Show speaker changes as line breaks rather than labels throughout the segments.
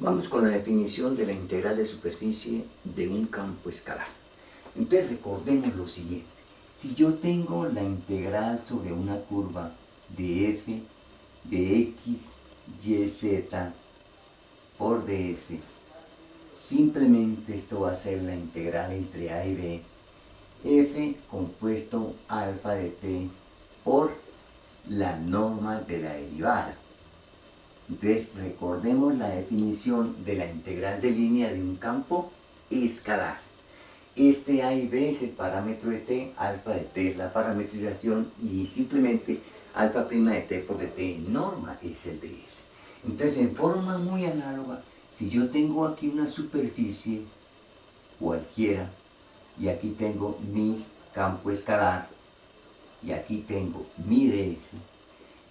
Vamos con la definición de la integral de superficie de un campo escalar. Entonces recordemos lo siguiente. Si yo tengo la integral sobre una curva de f de x, y, z por ds, simplemente esto va a ser la integral entre a y b, f compuesto alfa de t por la norma de la derivada. Entonces recordemos la definición de la integral de línea de un campo escalar. Este a y b es el parámetro de t, alfa de t es la parametrización y simplemente alfa prima de t por de t en norma es el ds. Entonces en forma muy análoga, si yo tengo aquí una superficie cualquiera y aquí tengo mi campo escalar y aquí tengo mi ds,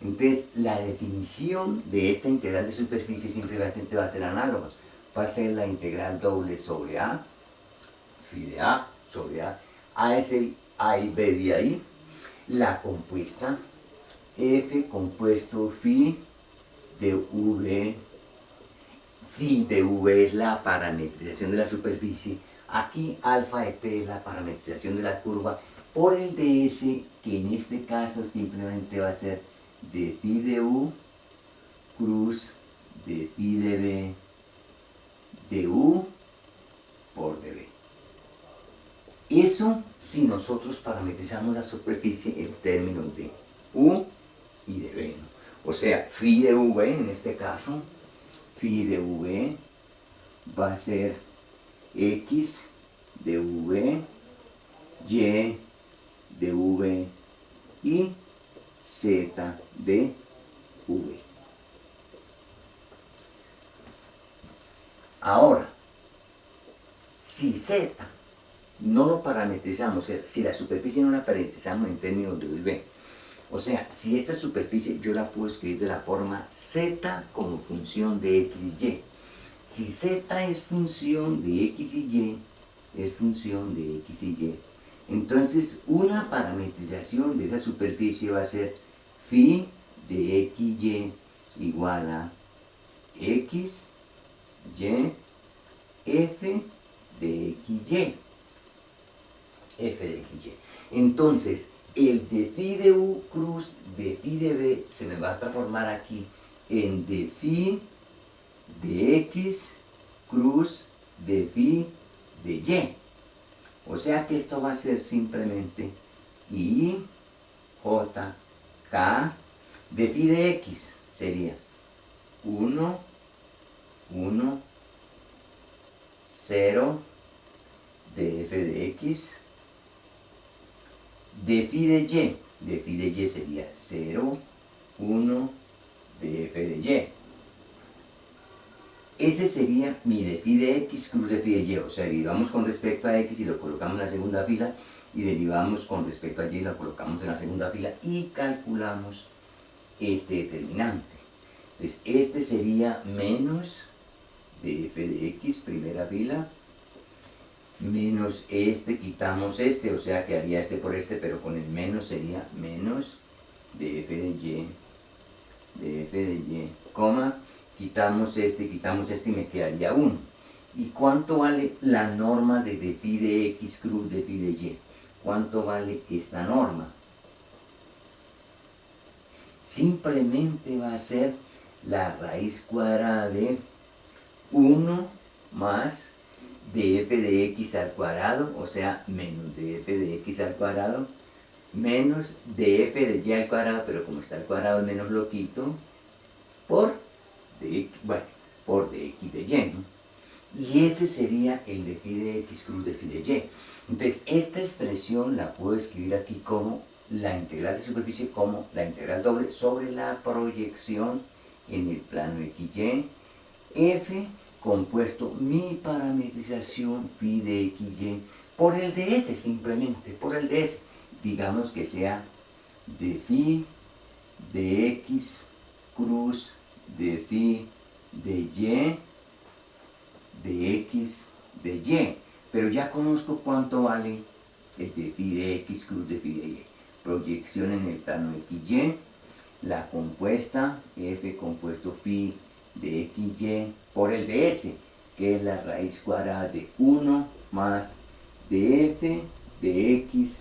entonces la definición de esta integral de superficie simplemente va a ser análoga. Va a ser la integral doble sobre a, phi de a sobre a. A es el a y b de ahí. La compuesta f compuesto phi de v. Phi de v es la parametrización de la superficie. Aquí alfa de t es la parametrización de la curva por el ds, que en este caso simplemente va a ser de phi de u cruz de phi de b de u por db. Eso si nosotros parametrizamos la superficie en términos de u y de b, ¿no? O sea, phi de v en este caso, phi de v va a ser x de v, y de v y z de v. Ahora, si z no lo parametrizamos, o sea, si la superficie no la parametrizamos en términos de u y b, o sea, si esta superficie yo la puedo escribir de la forma z como función de x y y. Si z es función de x y y, es función de x y y, entonces una parametrización de esa superficie va a ser phi de x, y igual a x, y, f de x, y. F de x, y. Entonces, el de phi de u cruz de phi de b se me va a transformar aquí en de phi de x cruz de phi de y. O sea que esto va a ser simplemente I, J, K de phi de x sería 1, 1, 0 de f de x, de phi de y sería 0, 1 de f de y. Ese sería mi de phi de x cruz de phi de y, o sea, derivamos con respecto a x y lo colocamos en la segunda fila, y derivamos con respecto a y y lo colocamos en la segunda fila, y calculamos este determinante. Entonces, este sería menos de f de x, primera fila, menos este, quitamos este, o sea, quedaría este por este, pero con el menos sería menos de f de y, coma, quitamos este y me quedaría 1. ¿Y cuánto vale la norma de phi de x cruz de phi de y? ¿Cuánto vale esta norma? Simplemente va a ser la raíz cuadrada de 1 más de f de x al cuadrado, o sea, menos de f de x al cuadrado, menos de f de y al cuadrado, pero como está al cuadrado menos lo quito, por de x de y, ¿no? Y ese sería el de phi de x cruz de phi de y. Entonces, esta expresión la puedo escribir aquí como la integral de superficie, como la integral doble sobre la proyección en el plano XY, f compuesto mi parametrización phi de XY por el ds, simplemente, por el ds. Digamos que sea de phi de x cruz de phi de y de x de y, pero ya conozco cuánto vale el de phi de x cruz de phi de y. Proyección en el plano XY, la compuesta f compuesto phi de xy por el de s, que es la raíz cuadrada de 1 más de f de x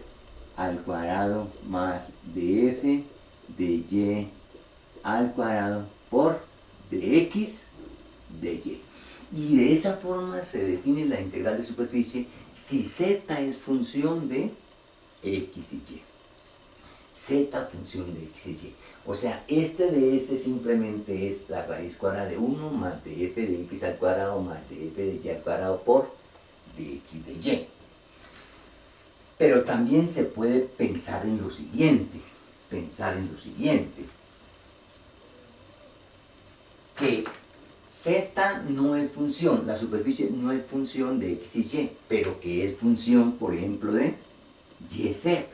al cuadrado más de f de y al cuadrado por de x de y. Y de esa forma se define la integral de superficie si z es función de x y y. Z función de x y y. O sea, este de s simplemente es la raíz cuadrada de 1 más de f de x al cuadrado más de f de y al cuadrado por de x de y. Pero también se puede pensar en lo siguiente, que z no es función, la superficie no es función de x y y, pero que es función, por ejemplo, de yz.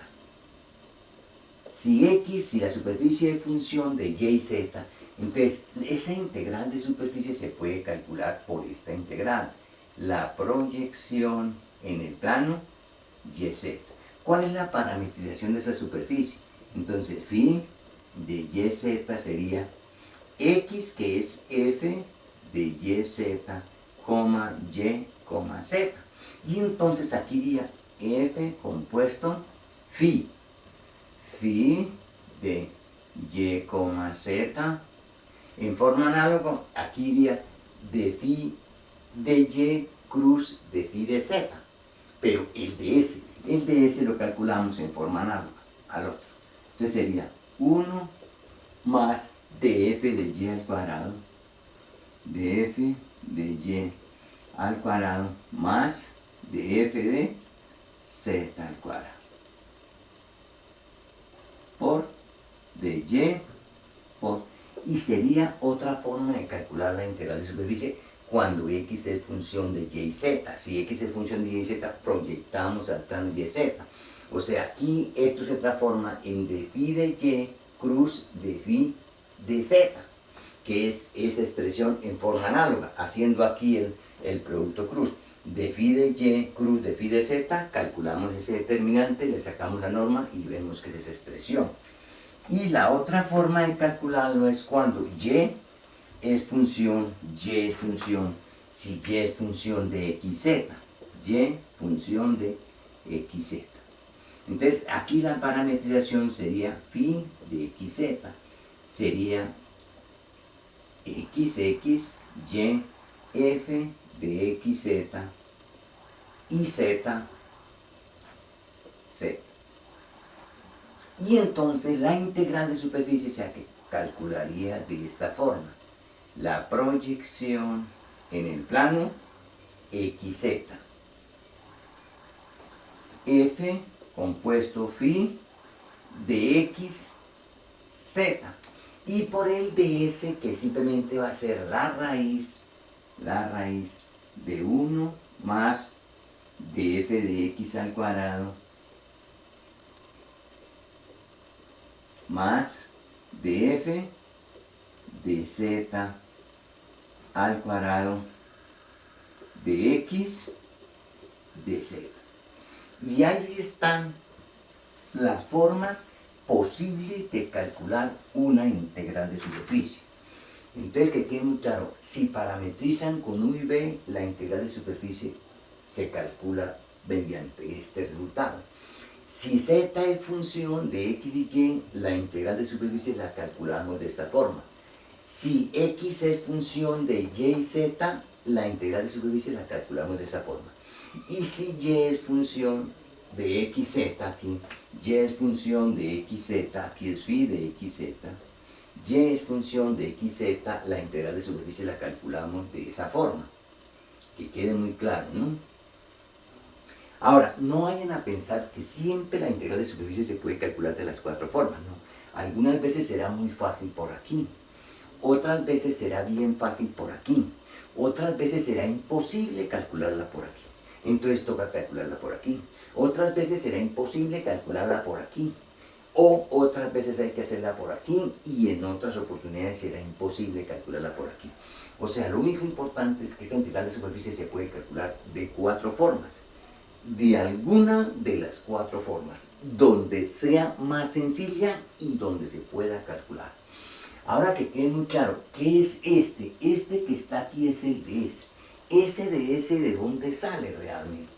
Si la superficie es función de y y z, entonces esa integral de superficie se puede calcular por esta integral, la proyección en el plano yz. ¿Cuál es la parametrización de esa superficie? Entonces, phi de yz sería x, que es f de yz, y, z. Y entonces aquí iría f compuesto phi de y, z. En forma análoga, aquí iría de phi de y cruz de phi de z. Pero el de s lo calculamos en forma análoga al otro. Entonces sería 1 más de f de y al cuadrado, de f de y al cuadrado, más de f de z al cuadrado, por de y por... Y sería otra forma de calcular la integral de superficie cuando x es función de y, z. Si x es función de y, z, proyectamos al plano y, z. O sea, aquí esto se transforma en de phi de y cruz de phi de z, que es esa expresión en forma análoga, haciendo aquí el producto cruz. De phi de y cruz de phi de z, calculamos ese determinante, le sacamos la norma y vemos que es esa expresión. Y la otra forma de calcularlo es cuando y es función, si y es función de xz, y función de xz. Entonces, aquí la parametrización sería phi de xz, sería xx, y, f de xz, y z, z. Y entonces la integral de superficie se calcularía de esta forma. La proyección en el plano xz. F compuesto phi de x, z. Y por el ds, que simplemente va a ser la raíz de 1 más de f de x al cuadrado más de f de z al cuadrado de x de z. Y ahí están las formas posibles de calcular una integral de superficie. Entonces, que quede muy claro, si parametrizan con u y b, la integral de superficie se calcula mediante este resultado. Si z es función de x y y, la integral de superficie la calculamos de esta forma. Si x es función de y y z, la integral de superficie la calculamos de esta forma. Y si y es función de xz, aquí, y es función de xz, aquí es phi de xz, y es función de xz, la integral de superficie la calculamos de esa forma. Que quede muy claro, ¿no? Ahora, no vayan a pensar que siempre la integral de superficie se puede calcular de las cuatro formas, ¿no? Algunas veces será muy fácil por aquí, otras veces será bien fácil por aquí, otras veces será imposible calcularla por aquí. Entonces toca calcularla por aquí. Otras veces será imposible calcularla por aquí. O otras veces hay que hacerla por aquí y en otras oportunidades será imposible calcularla por aquí. O sea, lo único importante es que esta integral de superficie se puede calcular de cuatro formas. De alguna de las cuatro formas, donde sea más sencilla y donde se pueda calcular. Ahora que quede muy claro, ¿qué es este? Este que está aquí es el de S. ¿Ese de S de dónde sale realmente?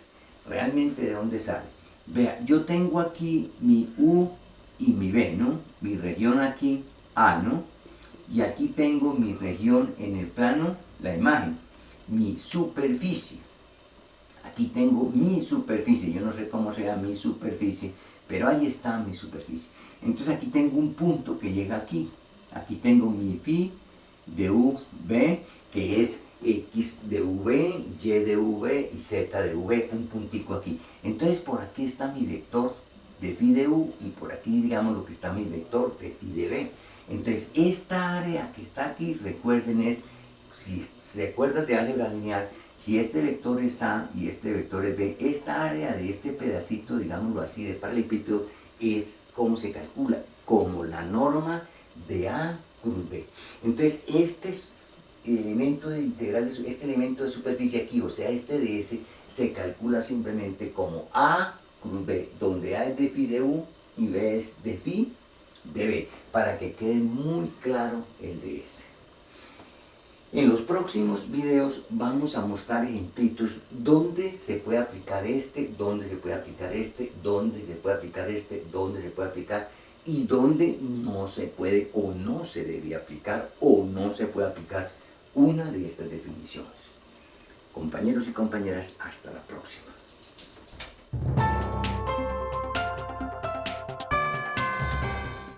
¿Realmente de dónde sale? Vea, yo tengo aquí mi U y mi B, ¿no? Mi región aquí, A, ¿no? Y aquí tengo mi región en el plano, la imagen, mi superficie. Aquí tengo mi superficie, yo no sé cómo sea mi superficie, pero ahí está mi superficie. Entonces aquí tengo un punto que llega aquí. Aquí tengo mi phi de V, que es X de V, Y de V y Z de V, un puntico aquí. Entonces por aquí está mi vector de phi de U y por aquí digamos lo que está mi vector de phi de V. Entonces esta área que está aquí, recuerden es, si se acuerdan de álgebra lineal, si este vector es A y este vector es B, esta área de este pedacito, digámoslo así, de paralelepípedo, es como se calcula, como la norma de A cruz B. Entonces, este elemento de integral, este elemento de superficie aquí, o sea, este de S, se calcula simplemente como A cruz B, donde A es de phi de U y B es de phi de B, para que quede muy claro el de S. En los próximos videos vamos a mostrar ejemplitos donde se puede aplicar este, donde se puede aplicar este, donde se puede aplicar este, donde se puede aplicar y donde no se puede o no se debe aplicar o no se puede aplicar una de estas definiciones. Compañeros y compañeras, hasta la próxima.